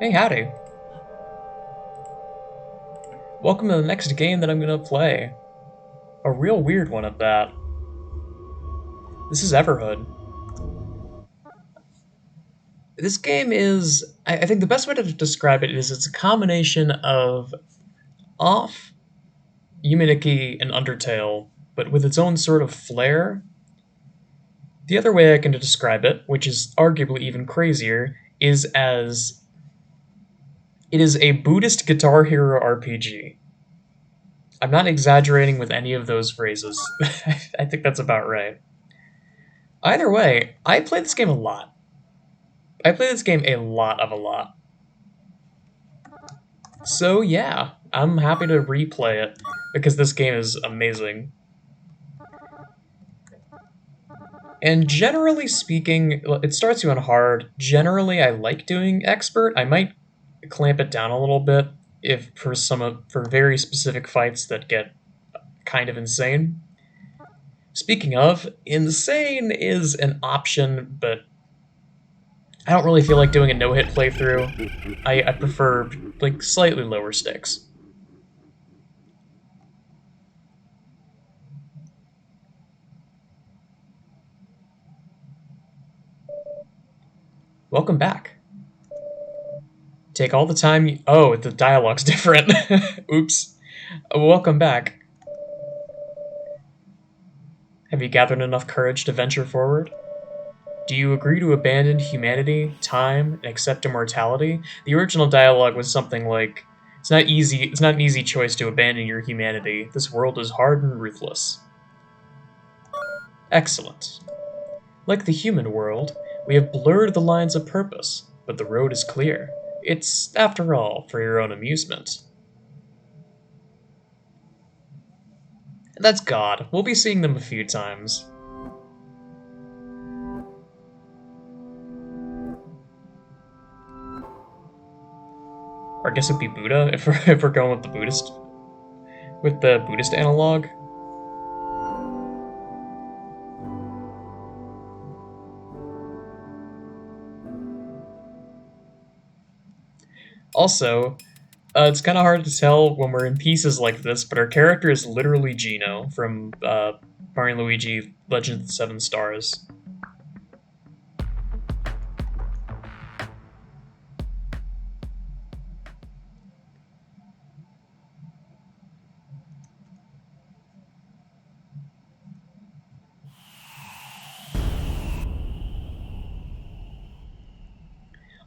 Hey, howdy. Welcome to the next game that I'm gonna play. A real weird one at that. This is Everhood. This game is, I think the best way to describe it is it's a combination of Off, Humanity, and Undertale, but with its own sort of flair. The other way I can describe it, which is arguably even crazier, is as it is a Buddhist Guitar Hero RPG. I'm not exaggerating with any of those phrases. I think that's about right. Either way, I play this game a lot. I play this game a lot of a lot. So yeah, I'm happy to replay it because this game is amazing. And generally speaking, it starts you on hard. Generally, I like doing expert. I might clamp it down a little bit if for very specific fights that get kind of insane. Speaking of, insane is an option, but I don't really feel like doing a no-hit playthrough. I prefer like slightly lower stakes. Welcome back. Take all the time you... Oh, the dialogue's different. Oops. Welcome back. Have you gathered enough courage to venture forward? Do you agree to abandon humanity, time, and accept immortality? The original dialogue was something like, it's not an easy choice to abandon your humanity. This world is hard and ruthless. Excellent. Like the human world, we have blurred the lines of purpose, but the road is clear. It's, after all, for your own amusement. That's God. We'll be seeing them a few times. Or I guess it'd be Buddha if we're going with the Buddhist analog. Also, it's kind of hard to tell when we're in pieces like this, but our character is literally Gino from Mario and Luigi Legend of the Seven Stars.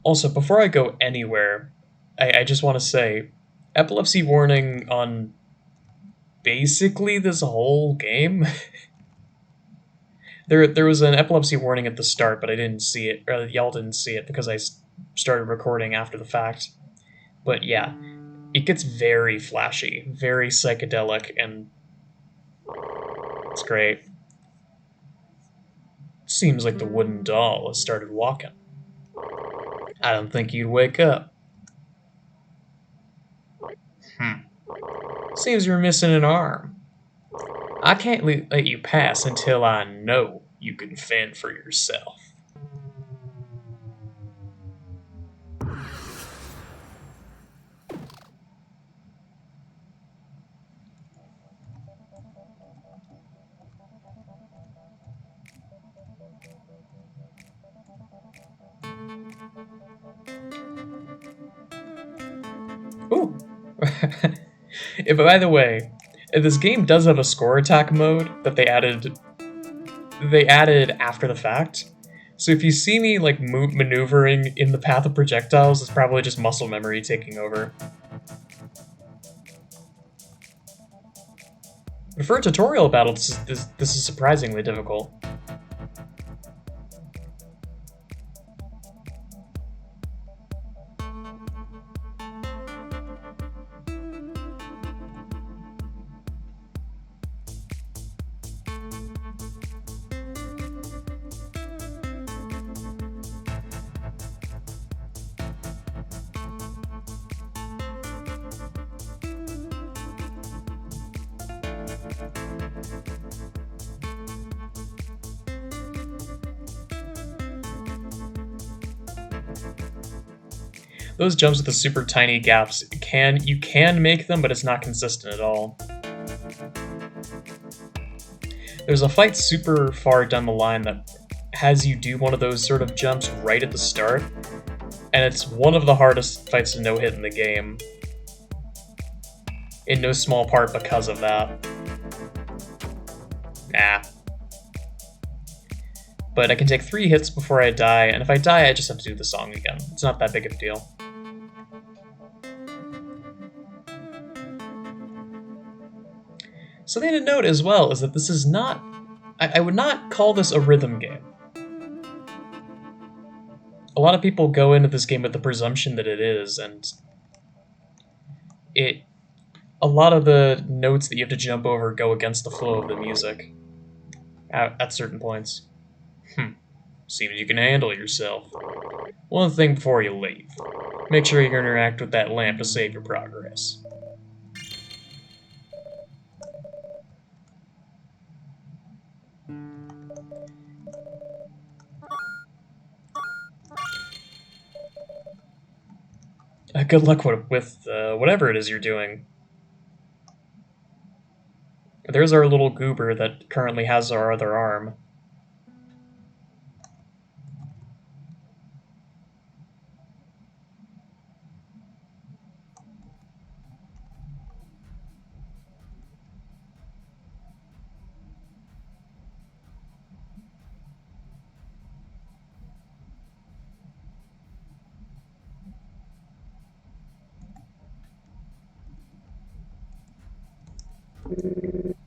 Also, before I go anywhere, I just want to say, epilepsy warning on basically this whole game. There was an epilepsy warning at the start, but I didn't see it, or y'all didn't see it because I started recording after the fact. But yeah, it gets very flashy, very psychedelic, and it's great. Seems like the wooden doll has started walking. I don't think you'd wake up. Hmm. Seems you're missing an arm. I can't let you pass until I know you can fend for yourself. Ooh. By the way, this game does have a score attack mode that they added after the fact. So if you see me like maneuvering in the path of projectiles, it's probably just muscle memory taking over. But for a tutorial battle, this is surprisingly difficult. Those jumps with the super tiny gaps you can make them, but it's not consistent at all. There's a fight super far down the line that has you do one of those sort of jumps right at the start, and it's one of the hardest fights to no-hit in the game. In no small part because of that. But I can take 3 hits before I die, and if I die, I just have to do the song again. It's not that big of a deal. Something to note as well is that this is not... I would not call this a rhythm game. A lot of people go into this game with the presumption that it is, and a lot of the notes that you have to jump over go against the flow of the music at certain points. Seems you can handle yourself. One thing before you leave. Make sure you interact with that lamp to save your progress. Good luck with whatever it is you're doing. There's our little goober that currently has our other arm.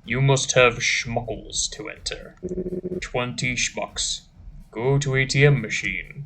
You must have schmuckles to enter. 20 schmucks. Go to ATM machine.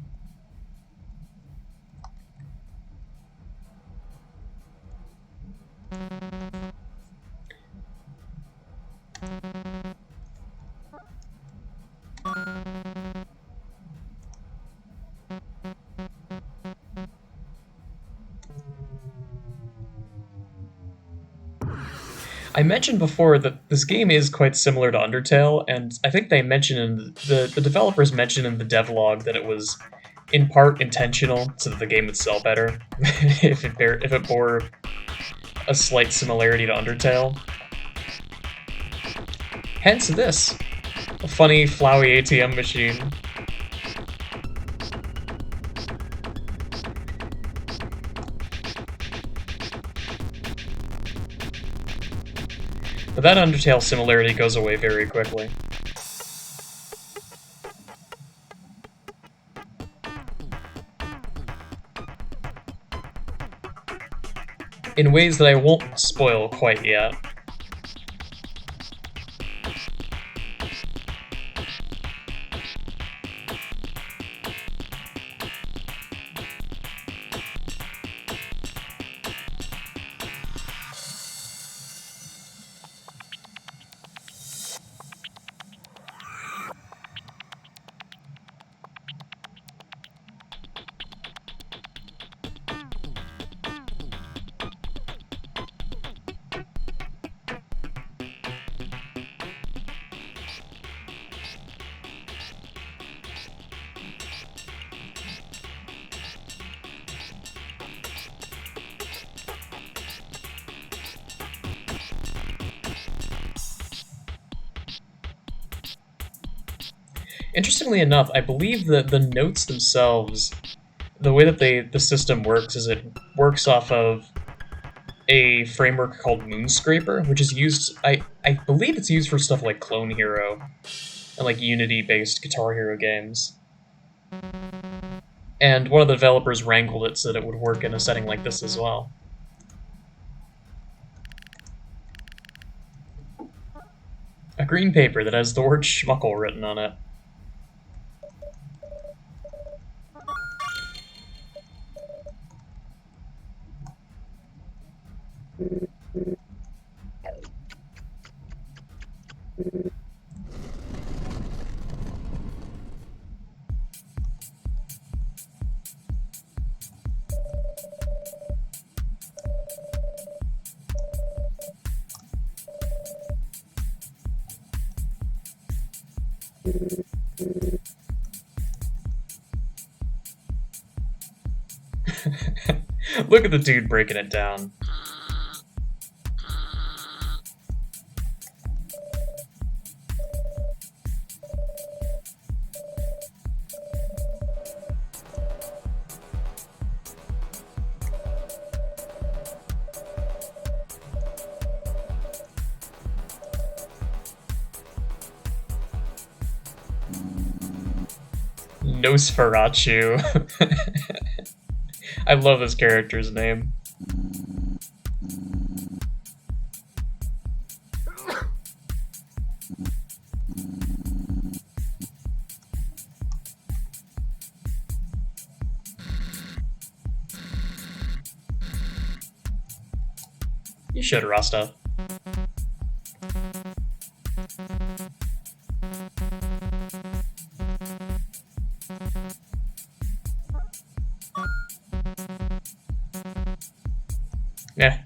I mentioned before that this game is quite similar to Undertale, and I think they mentioned in the developers mentioned in the devlog that it was in part intentional so that the game would sell better if it bore a slight similarity to Undertale. Hence this, a funny, flowy ATM machine. But that Undertale similarity goes away very quickly. In ways that I won't spoil quite yet. Interestingly enough, I believe that the notes themselves, the way that the system works is it works off of a framework called Moonscraper, which is used, I believe it's used for stuff like Clone Hero and like Unity-based Guitar Hero games. And one of the developers wrangled it so that it would work in a setting like this as well. A green paper that has the word schmuckle written on it. Look at the dude breaking it down. Nosferatu. I love this character's name. You should, Rasta. Yeah.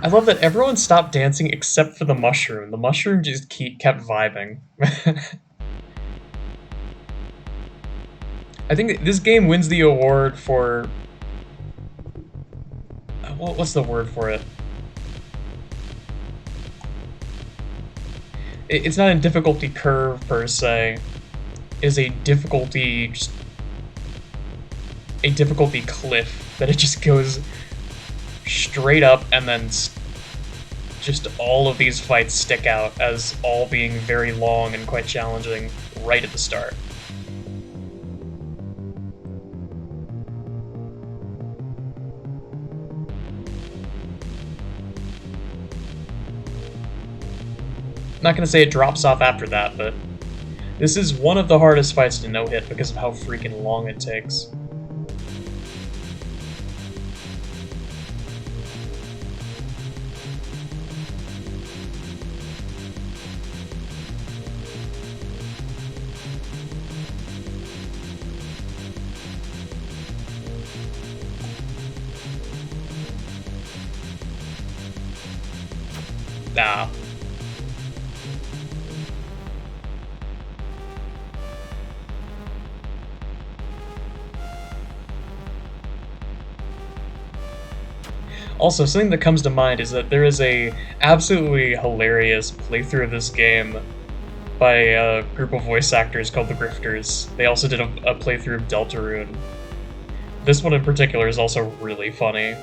I love that everyone stopped dancing except for the mushroom. The mushroom just kept vibing. I think this game wins the award for... What's the word for it? It's not a difficulty curve, per se. It's a difficulty... a difficulty cliff that it just goes straight up, and then just all of these fights stick out as all being very long and quite challenging right at the start. I'm not gonna say it drops off after that, but this is one of the hardest fights to no-hit because of how freaking long it takes. Nah. Also, something that comes to mind is that there is a absolutely hilarious playthrough of this game by a group of voice actors called the Grifters. They also did a playthrough of Deltarune. This one in particular is also really funny.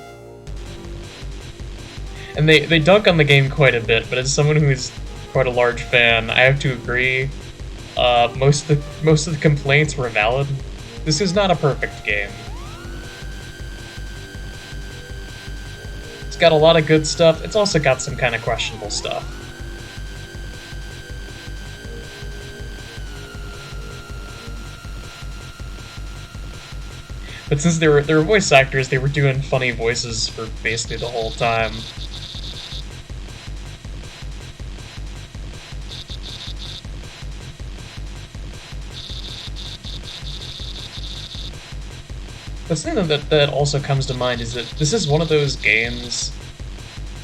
And they dunk on the game quite a bit, but as someone who's quite a large fan, I have to agree, most of the complaints were valid. This is not a perfect game. It's got a lot of good stuff, it's also got some kind of questionable stuff. But since they were voice actors, they were doing funny voices for basically the whole time. The thing that also comes to mind is that this is one of those games.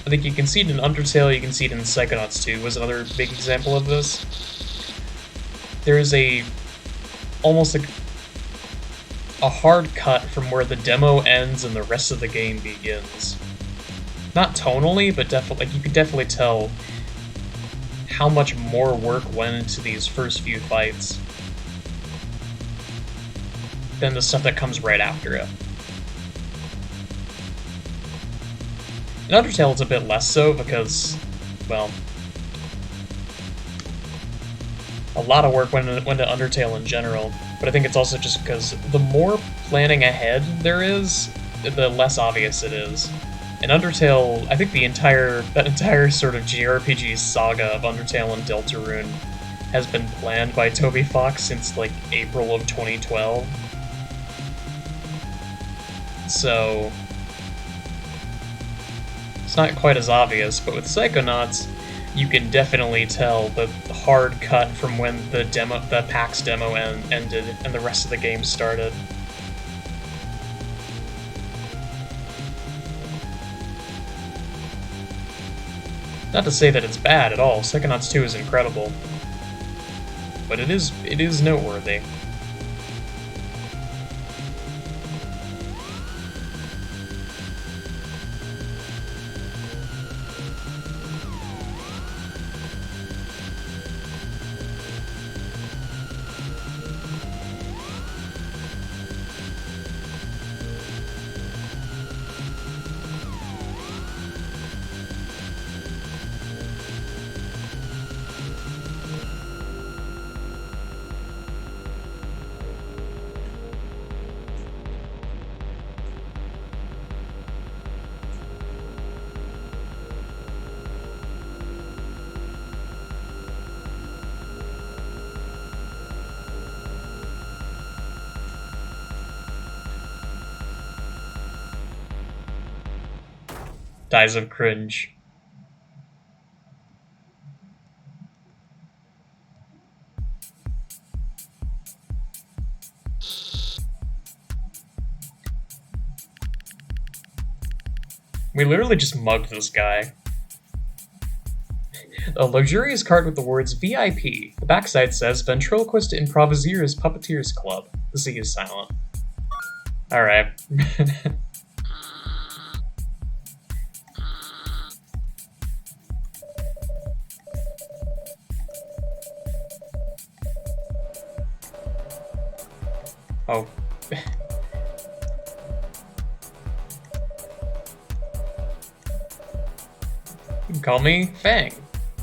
I think you can see it in Undertale, you can see it in Psychonauts 2 was another big example of this. There is almost like a hard cut from where the demo ends and the rest of the game begins. Not tonally, but definitely, like, you could definitely tell how much more work went into these first few fights than the stuff that comes right after it. In Undertale, it's a bit less so because, well, a lot of work went into Undertale in general, but I think it's also just because the more planning ahead there is, the less obvious it is. In Undertale, I think that entire sort of JRPG saga of Undertale and Deltarune has been planned by Toby Fox since, like, April of 2012. So it's not quite as obvious, but with Psychonauts, you can definitely tell the hard cut from when the PAX demo ended and the rest of the game started. Not to say that it's bad at all. Psychonauts 2 is incredible, but it is noteworthy. Dies of cringe. We literally just mugged this guy. A luxurious cart with the words VIP. The backside says Ventriloquist Improvisers Puppeteers Club. The Z is silent. Alright. Oh. You can call me Fang.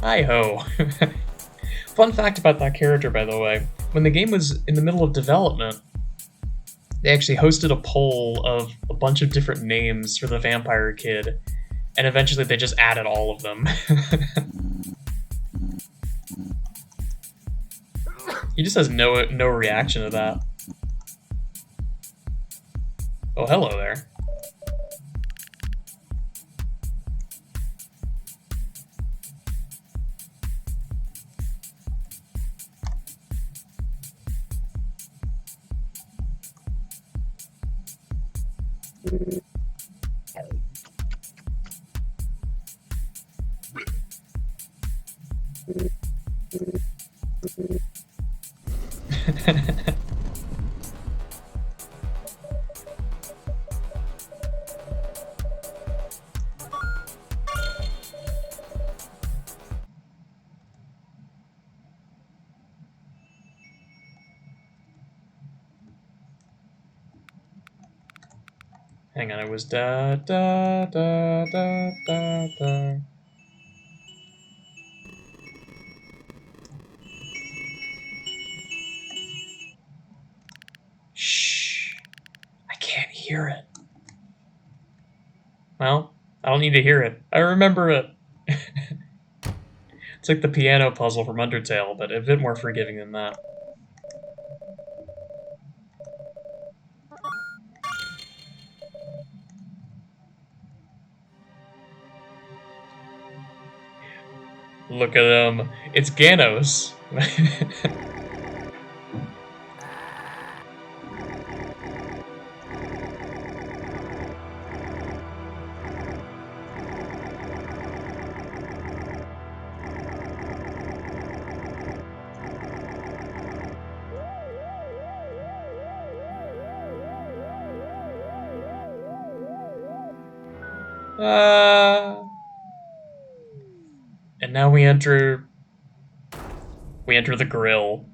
Hi-ho. Fun fact about that character, by the way. When the game was in the middle of development, they actually hosted a poll of a bunch of different names for the vampire kid, and eventually they just added all of them. He just has no reaction to that. Oh, hello there. Hang on, it was da da da da da da. Shh. I can't hear it. Well, I don't need to hear it. I remember it. It's like the piano puzzle from Undertale, but a bit more forgiving than that. Look at him. It's Ganos. And now we enter the grill.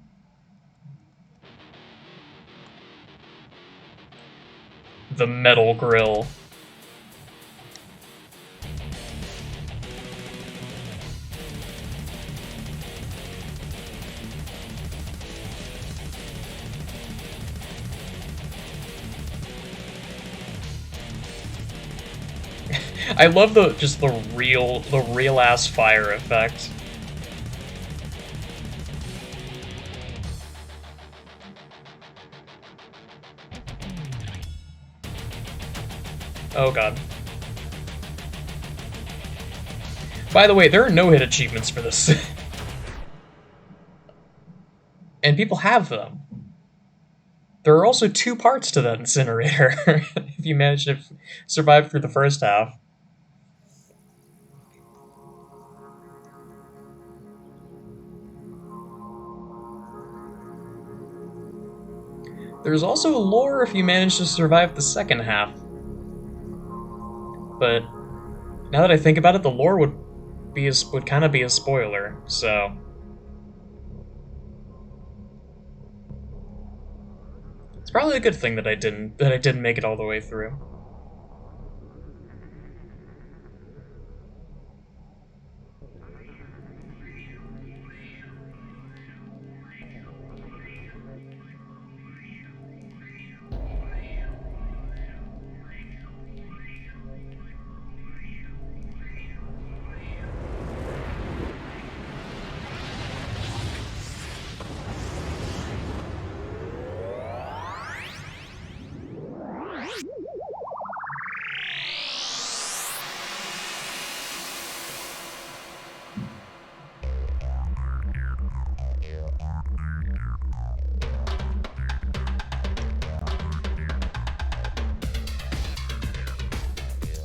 The metal grill. I love the real ass fire effect. Oh god. By the way, there are no-hit achievements for this. And people have them. There are also 2 parts to that incinerator, if you manage to survive through the first half. There's also lore if you manage to survive the second half. But now that I think about it, the lore would kind of be a spoiler, so it's probably a good thing that I didn't make it all the way through.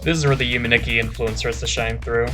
This is where the Yumaniki influence starts to shine through.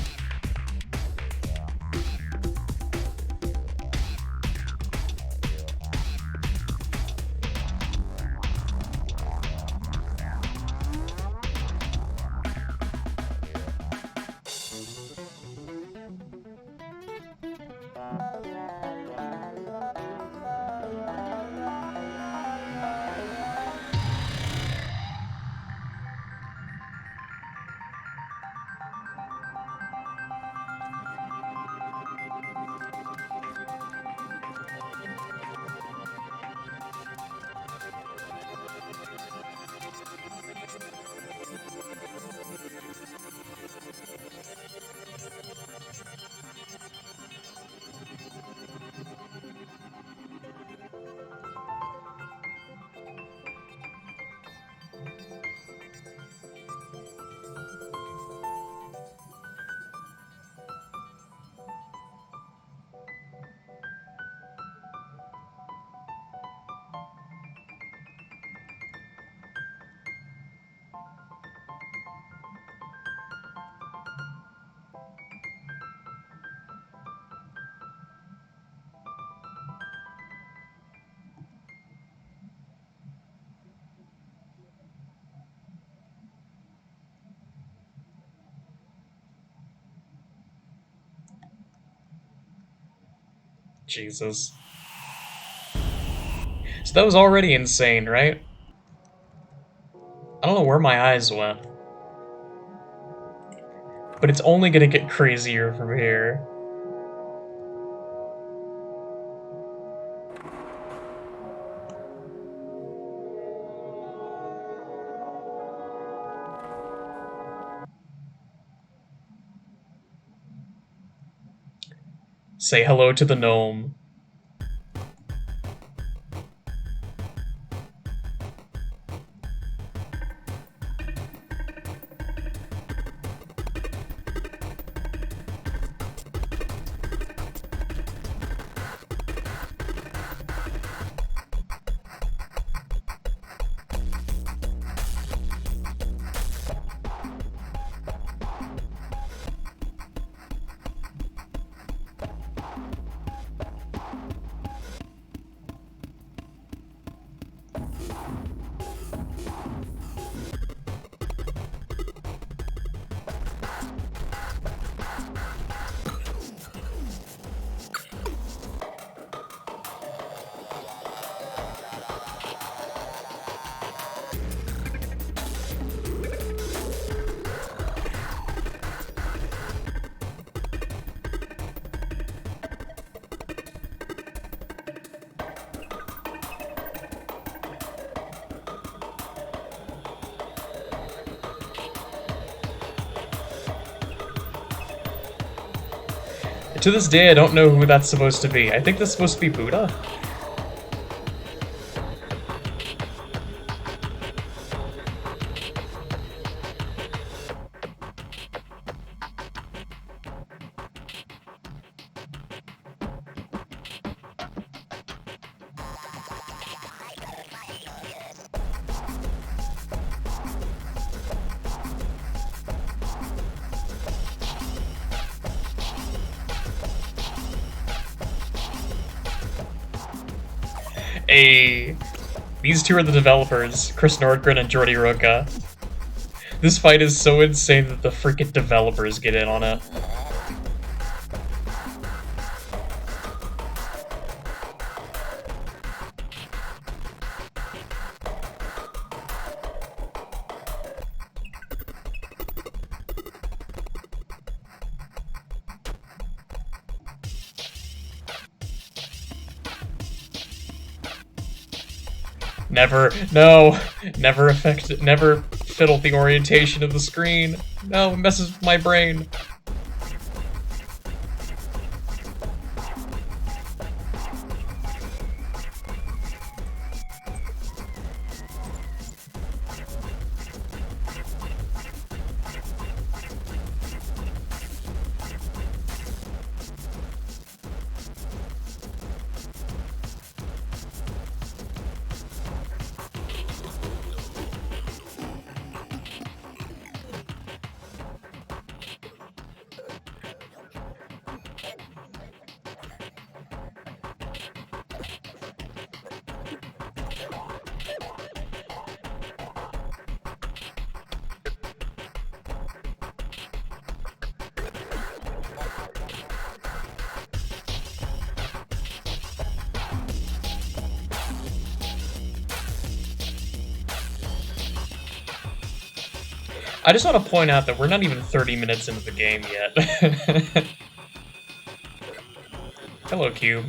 Jesus. So that was already insane, right? I don't know where my eyes went. But it's only gonna get crazier from here. Say hello to the gnome. To this day, I don't know who that's supposed to be. I think that's supposed to be Buddha. a... These two are the developers, Chris Nordgren and Jordi Roca. This fight is so insane that the freaking developers get in on it. Never, no, never fiddle the orientation of the screen. No, it messes with my brain. I just want to point out that we're not even 30 minutes into the game yet. Hello, Cube.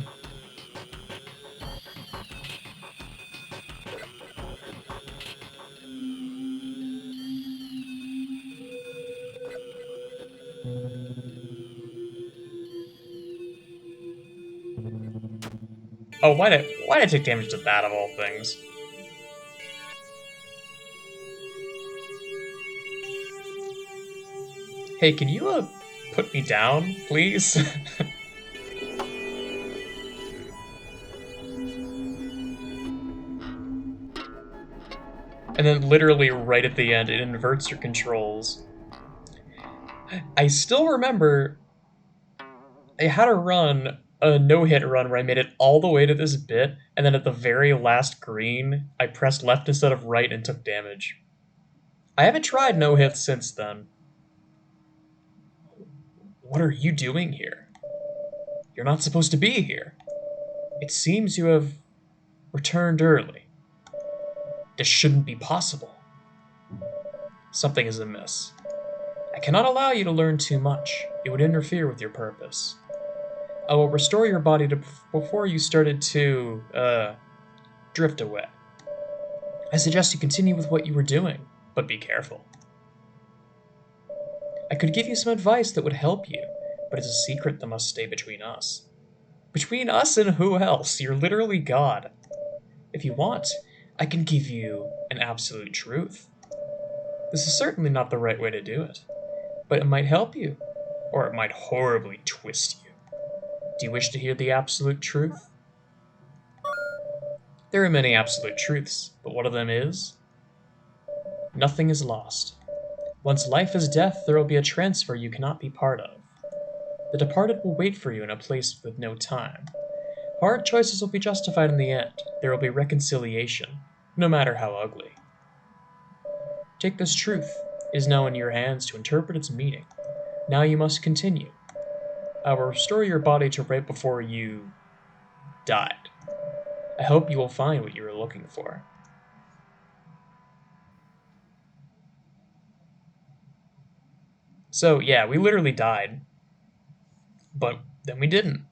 Oh, why'd I take damage to that of all things? Hey, can you, put me down, please? And then literally right at the end, it inverts your controls. I still remember I had a run, a no-hit run, where I made it all the way to this bit, and then at the very last green, I pressed left instead of right and took damage. I haven't tried no-hits since then. What are you doing here? You're not supposed to be here. It seems you have returned early. This shouldn't be possible. Something is amiss. I cannot allow you to learn too much. It would interfere with your purpose. I will restore your body to before you started to, drift away. I suggest you continue with what you were doing, but be careful. I could give you some advice that would help you, but it's a secret that must stay between us. Between us and who else? You're literally God. If you want, I can give you an absolute truth. This is certainly not the right way to do it, but it might help you, or it might horribly twist you. Do you wish to hear the absolute truth? There are many absolute truths, but one of them is nothing is lost. Once life is death, there will be a transfer you cannot be part of. The departed will wait for you in a place with no time. Hard choices will be justified in the end. There will be reconciliation, no matter how ugly. Take this truth. It is now in your hands to interpret its meaning. Now you must continue. I will restore your body to right before you died. I hope you will find what you were looking for. So, yeah, we literally died. But then we didn't.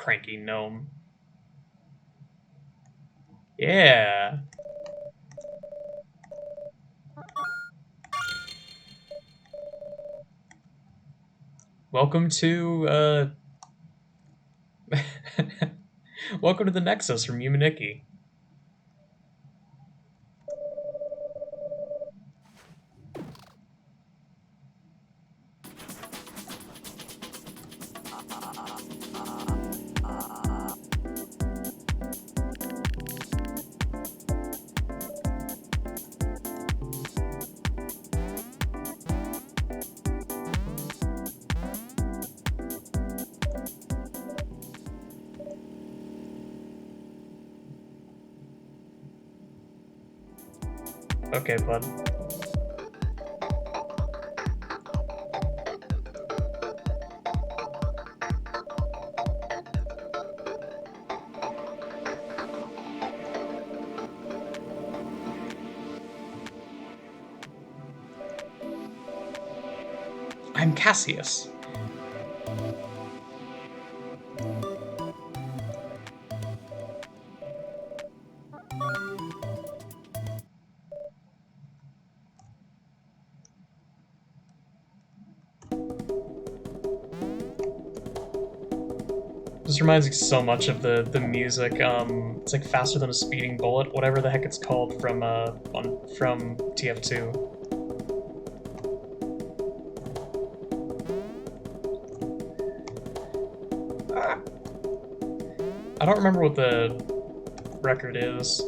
cranky gnome. Yeah. Welcome to, welcome to the Nexus from Yumaniki. Okay, bud. I'm Cassius. This reminds me so much of the music. It's like Faster Than a Speeding Bullet, whatever the heck it's called from TF2. I don't remember what the record is.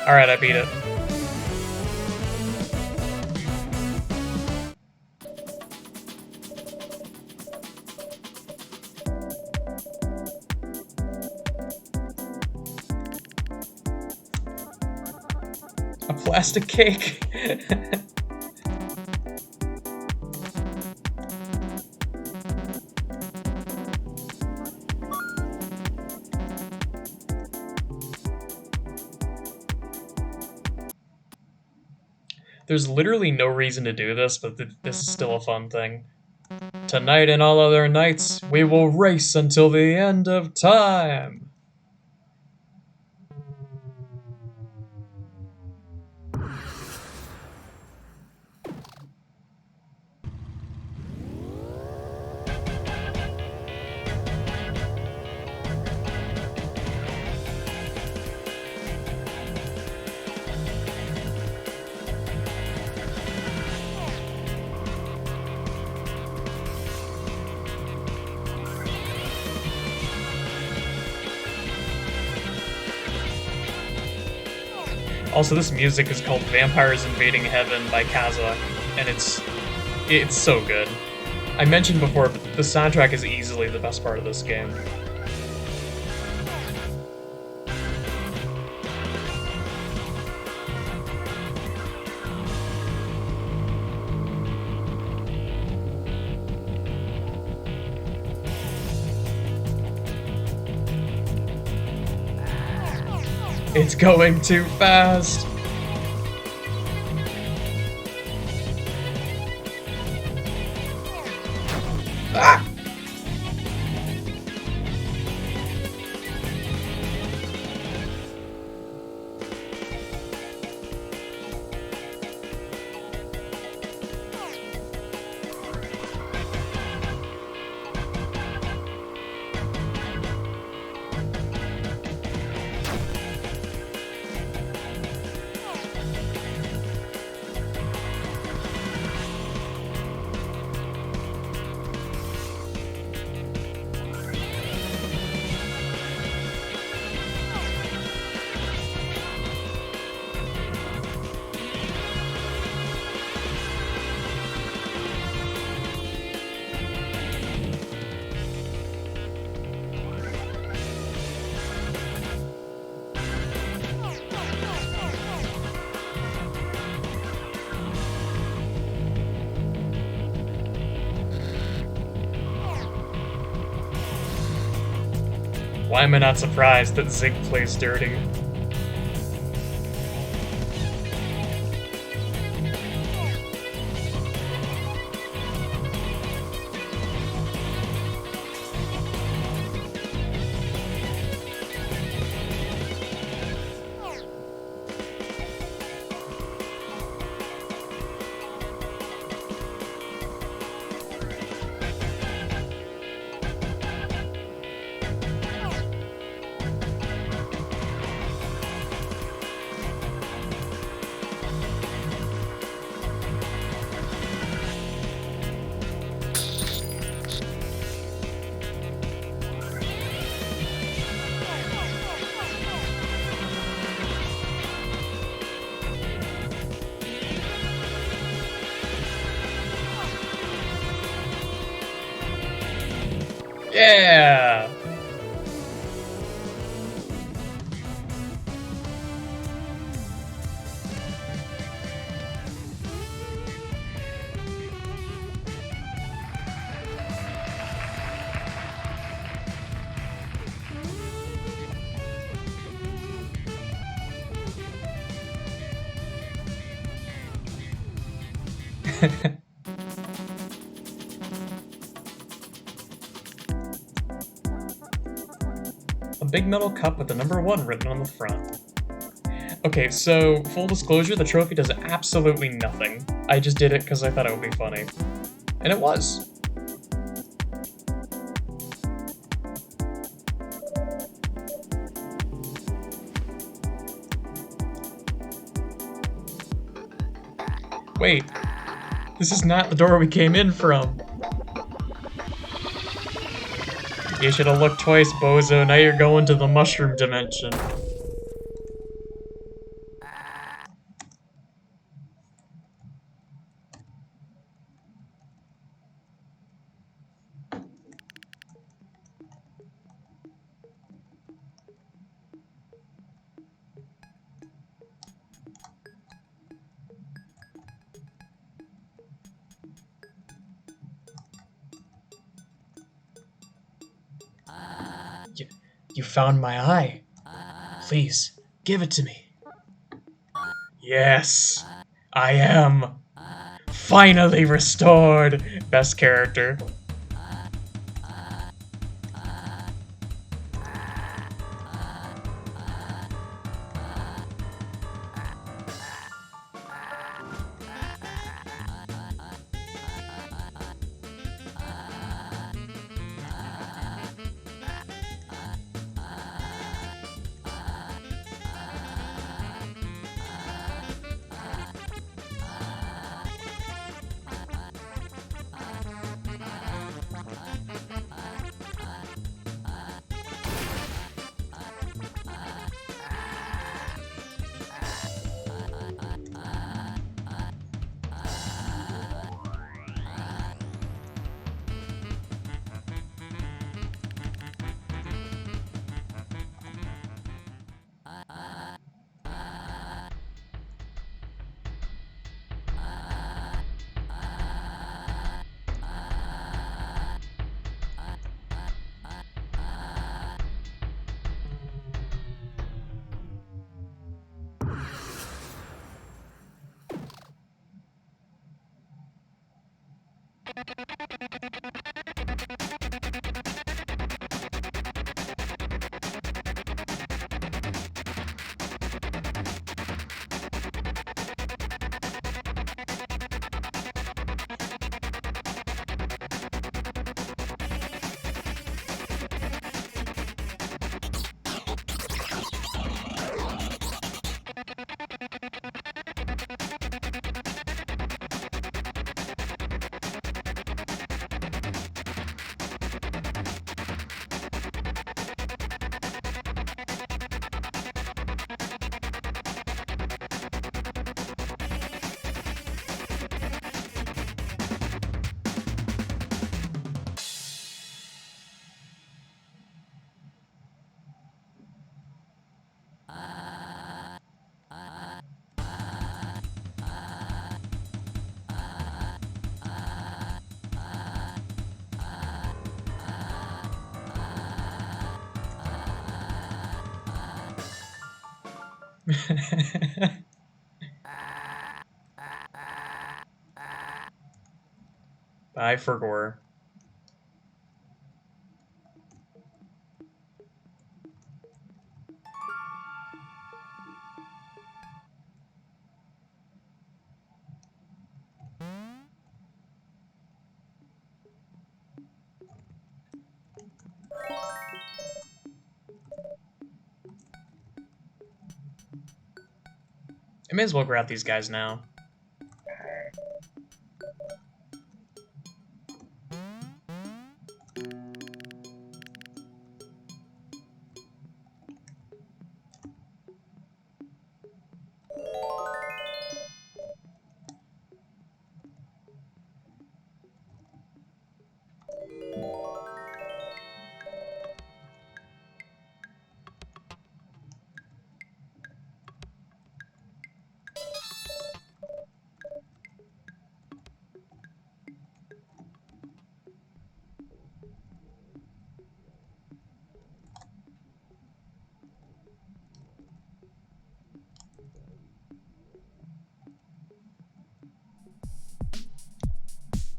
Alright, I beat it. A plastic cake. There's literally no reason to do this, but this is still a fun thing. Tonight and all other nights, we will race until the end of time. Also, this music is called Vampires Invading Heaven by Kaza, and it's so good. I mentioned before, but the soundtrack is easily the best part of this game. It's going too fast! Ah! Why am I not surprised that Zig plays dirty? Yeah! A big metal cup with the number 1 written on the front. Okay, so, full disclosure, the trophy does absolutely nothing. I just did it because I thought it would be funny. And it was. Wait, this is not the door we came in from. You should have looked twice, bozo. Now you're going to the mushroom dimension. You found my eye. Please, give it to me. Yes, I am. Finally restored. Best character. Bye for gore. I may as well grab these guys now.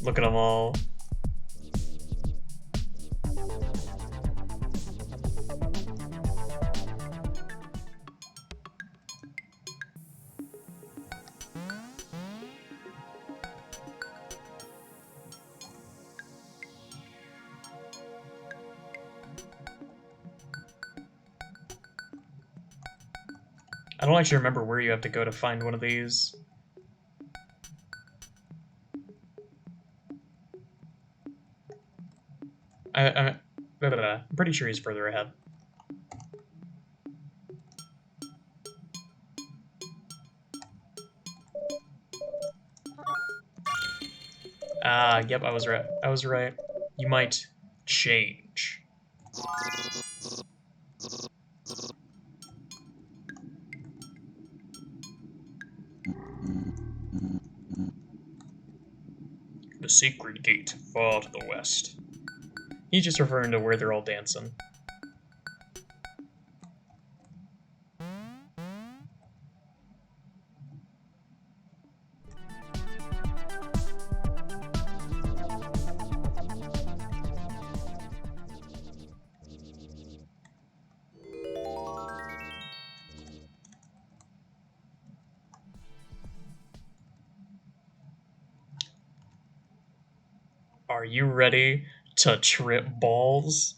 Look at them all. I don't actually remember where you have to go to find one of these. I'm pretty sure he's further ahead. Ah, yep, I was right. I was right. You might change. The secret gate, far to the west. He's just referring to where they're all dancing. Are you ready to trip balls?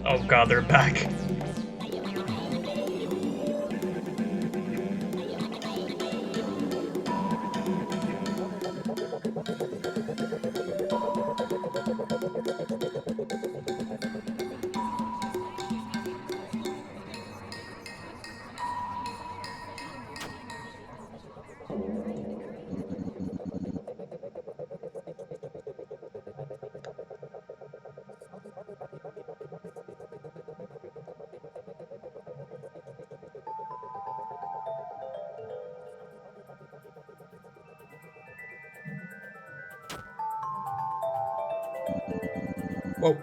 Oh god, they're back. Whoa.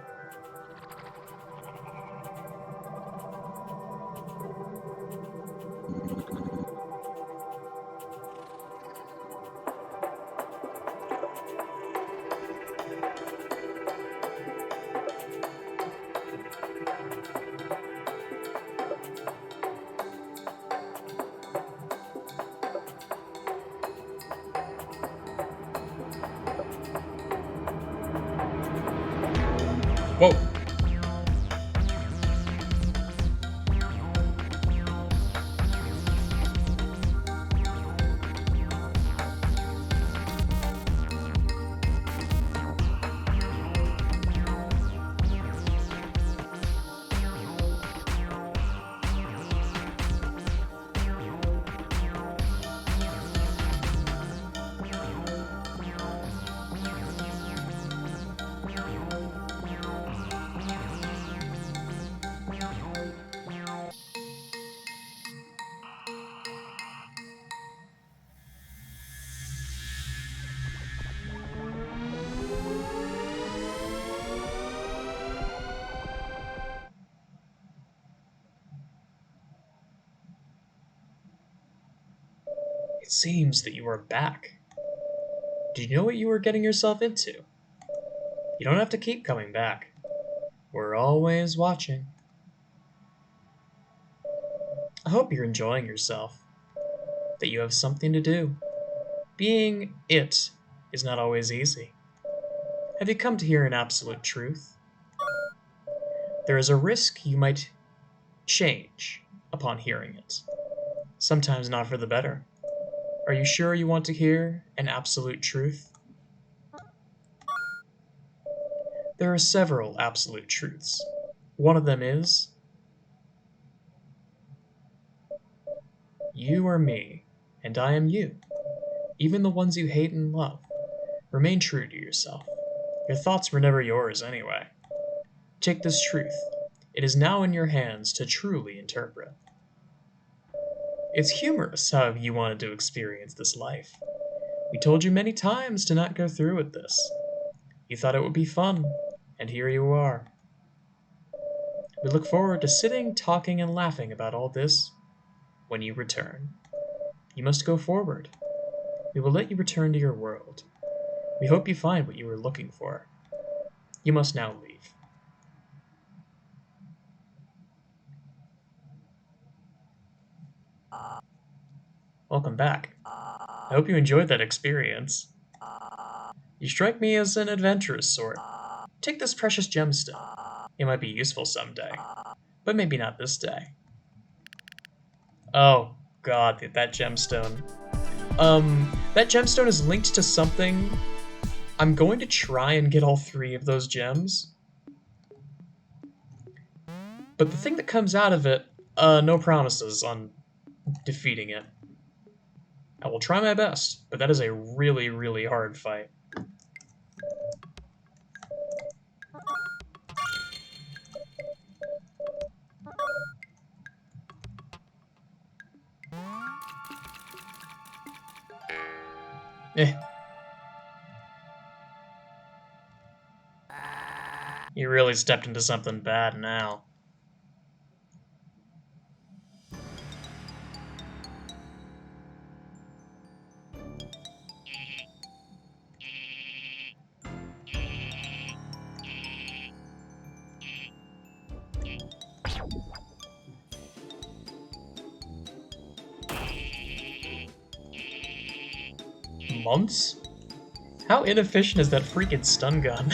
Whoa. It seems that you are back. Did you know what you were getting yourself into? You don't have to keep coming back. We're always watching. I hope you're enjoying yourself, that you have something to do. Being it is not always easy. Have you come to hear an absolute truth? There is a risk you might change upon hearing it, sometimes not for the better. Are you sure you want to hear an absolute truth? There are several absolute truths. One of them is, you are me, and I am you. Even the ones you hate and love. Remain true to yourself. Your thoughts were never yours anyway. Take this truth. It is now in your hands to truly interpret. It's humorous how you wanted to experience this life. We told you many times to not go through with this. You thought it would be fun, and here you are. We look forward to sitting, talking, and laughing about all this when you return. You must go forward. We will let you return to your world. We hope you find what you were looking for. You must now leave. Welcome back. I hope you enjoyed that experience. You strike me as an adventurous sort. Take this precious gemstone. It might be useful someday, but maybe not this day. Oh, God, that gemstone. That gemstone is linked to something. I'm going to try and get all 3 of those gems. But the thing that comes out of it, no promises on defeating it. I will try my best, but that is a really, really hard fight. Eh. You really stepped into something bad now. Months? How inefficient is that freaking stun gun?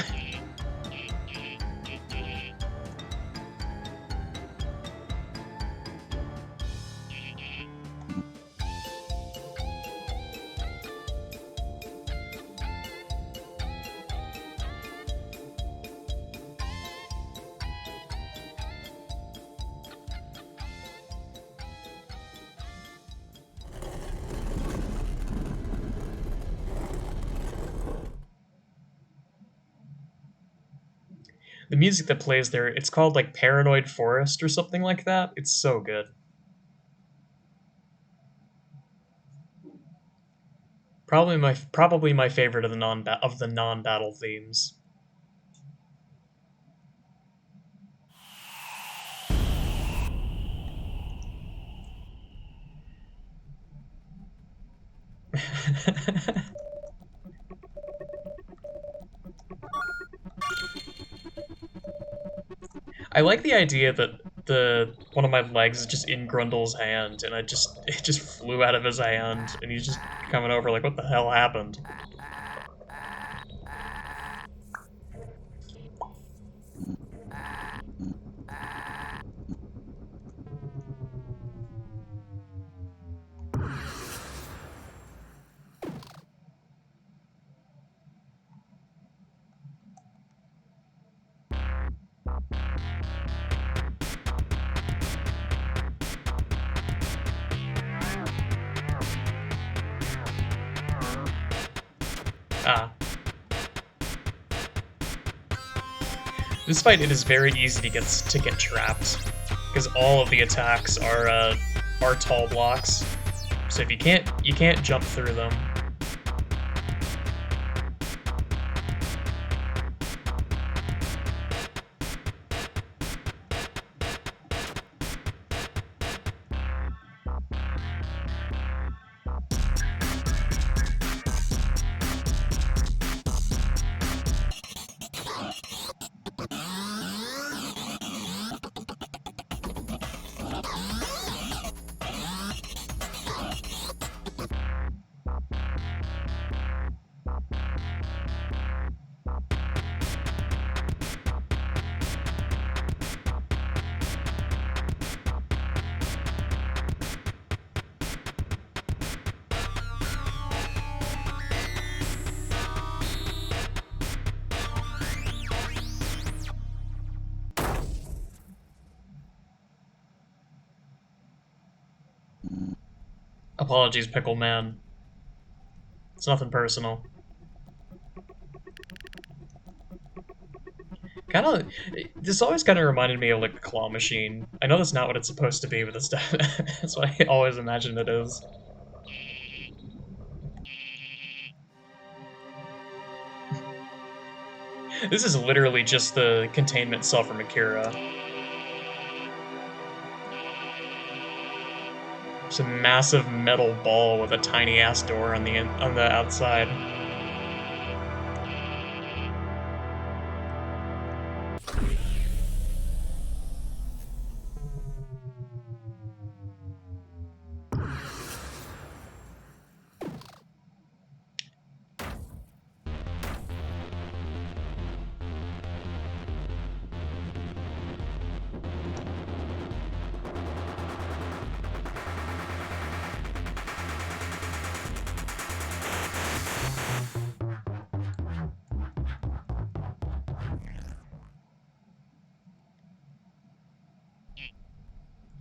The music that plays there, it's called like Paranoid Forest or something like that. It's so good. Probably my favorite of the non-battle themes. I like the idea that one of my legs is just in Grundle's hand, and it just flew out of his hand, and he's just coming over like, what the hell happened? Ah. This fight, it is very easy to get trapped, because all of the attacks are tall blocks. So if you can't jump through them. Apologies, Pickle Man. It's nothing personal. Kind of, this always kind of reminded me of like the claw machine. I know that's not what it's supposed to be, but that's what I always imagined it is. This is literally just the containment cell from Akira. It's a massive metal ball with a tiny ass door on the outside.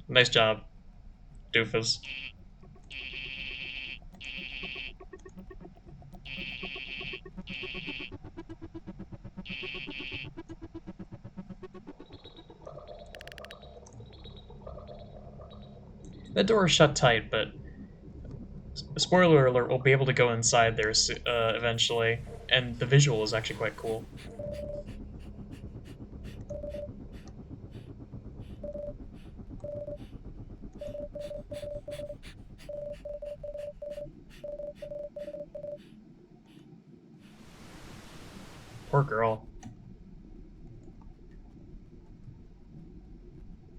Nice job, doofus. That door is shut tight, but spoiler alert, we'll be able to go inside there eventually, and the visual is actually quite cool. Poor girl.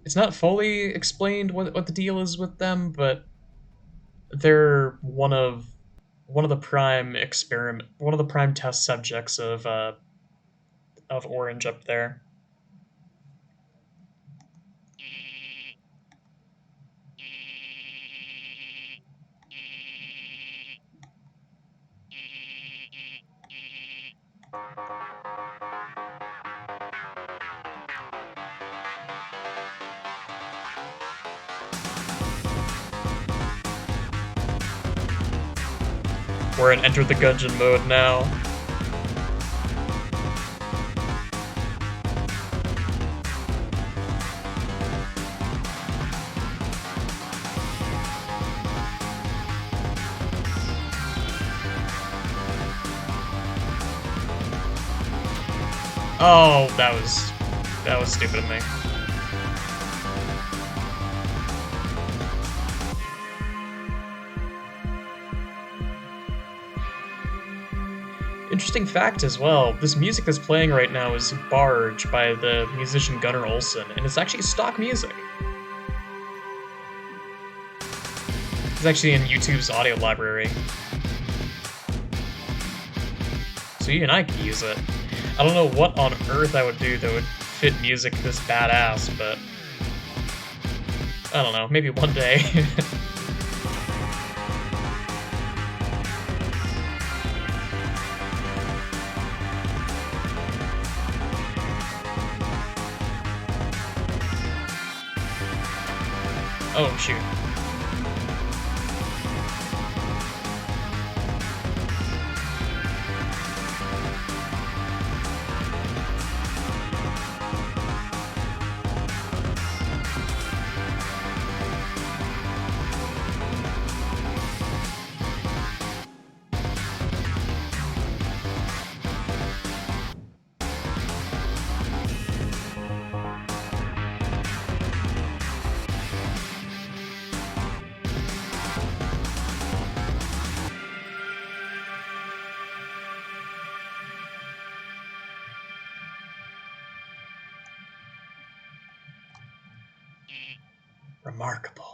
It's not fully explained what the deal is with them, but they're one of the prime test subjects of Orange up there. We're in Enter the Gungeon mode now. Oh, that was stupid of me. Interesting fact as well, this music that's playing right now is Barge by the musician Gunnar Olsen, and it's actually stock music. It's actually in YouTube's audio library. So you and I can use it. I don't know what on earth I would do that would fit music this badass, but I don't know, maybe one day. Oh, shoot. Remarkable.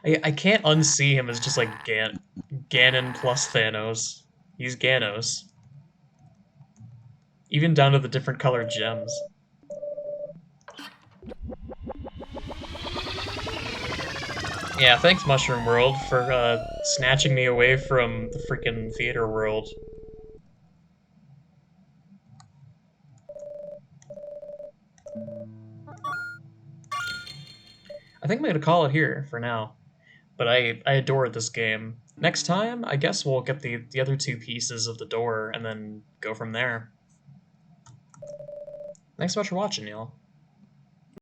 I can't unsee him as just like Ganon plus Thanos. He's Ganos. Even down to the different colored gems. Yeah, thanks Mushroom World for snatching me away from the freaking theater world. I think I'm gonna call it here for now. But I adore this game. Next time, I guess we'll get the other two pieces of the door and then go from there. Thanks so much for watching, y'all.